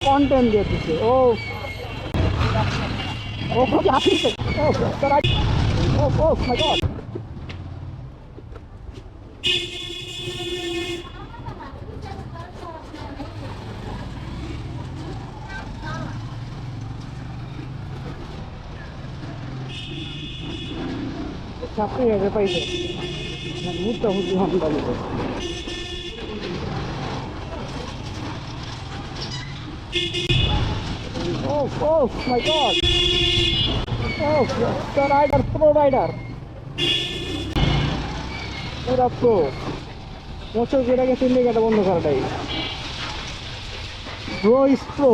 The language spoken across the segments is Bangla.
কন্টেন্ট দিয়ে দিচ্ছে ও ও আসছে ও ও ও মাই গড ছাত্রী হয়ে পাইছে মোটামুটি হামলা দিতে ও ও মাই গড ও রাইডার প্রো রাইডার পুরা প্রো বছর যেটা গেছে ইন্ডিকেটার বন্ধ করাটাই প্রো ইস প্রো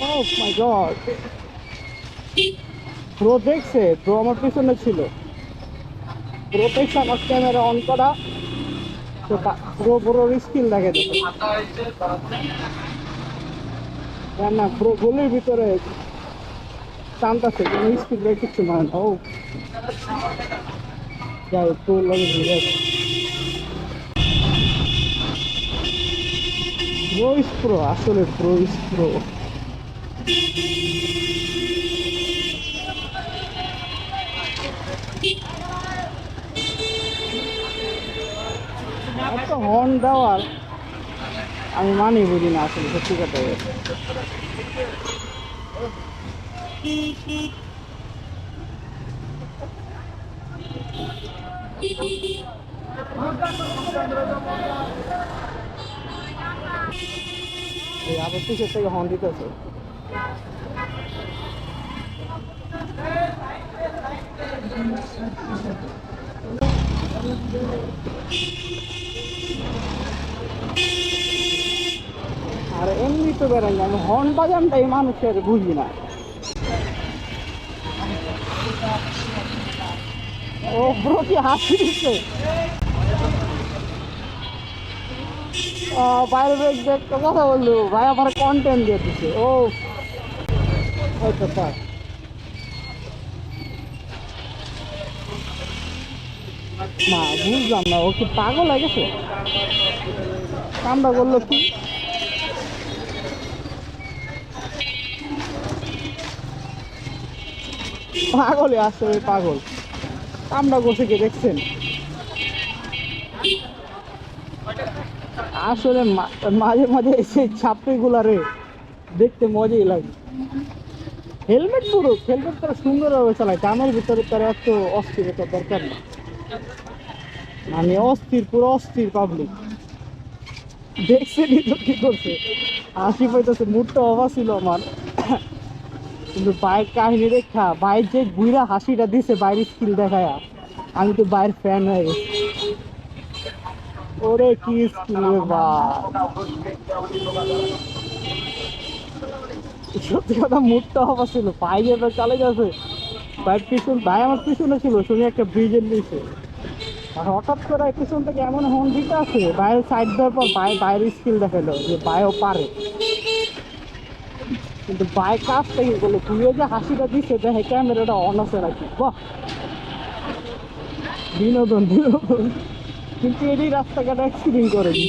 ও মাই গড প্রো দেখছে প্রো আমার পিছনে ছিল প্রো দেখছে আমার ক্যামেরা অন করা তো প্রো পুরো স্কিল দেখে দেখে না প্রো গোলের ভিতরে টানতেছে কোনো স্কিল দেখে কিচ্ছু মানে না ও যাই প্রো লাগে প্রো ইস প্রো আসলে প্রো ইস প্রো এত হর্ন দেওয়ার আমি মানি বুঝি না আসলে সত্যি কথা আবার পিছের থেকে হর্ন দিতেছে আর এমনি তো বেরোয় আমি হর্ন বাজানটাই মানুষের বুঝি না ও ব্রো কি হাসি দিচ্ছে বাইরে একটা কথা বললো ভাই আমার কন্টেন্ট দিয়ে দিচ্ছে ও হয়তো স্যার না বুঝলাম না ও কি পাগল হয়ে গেছে কামটা করলো কি পাগলে আসলে পাগল কামটা করছে কি দেখছেন আসলে মাঝে মাঝে সেই ছাত্রীগুলারে দেখতে মজাই লাগে হেলমেট পুরো হেলমেট তারা সুন্দরভাবে চালায় কামের ভিতরে তারা এত অস্থিরতা দরকার না মানে অস্থির পুরো অস্থির পাবলিক দেখছেনই তো কি করছে হাসি পাইতেছে মুডটা অবাক ছিল আমার কিন্তু বাইরের কাহিনী দেখা বাইর যে বুইরা হাসিটা দিছে বাইরের স্কিল দেখায় আমি তো বাইরের ফ্যান হয়ে গেছি ওরে কি স্কিল বা সত্যি কথা মুডটা অবাক ছিল ভাই এবার চালে গেছে ভাই পিছন ভাই আমার পিছনে ছিল শুনে একটা ব্রিজের নিচে আর হঠাৎ করে পিছন থেকে এমন হর্ন দিতে আছে বাইরের সাইড দেওয়ার পর বাইরের স্কিল দেখালো যে বাইও পারে কিন্তু বাইক কাজ থেকে বললো তুইও যে হাসিটা দিচ্ছে দেখে ক্যামেরাটা অন আছে নাকি বাহ বিনোদন বিনোদন কিন্তু এটি রাস্তাঘাটে এক্সপিরিয়েন্স করেনি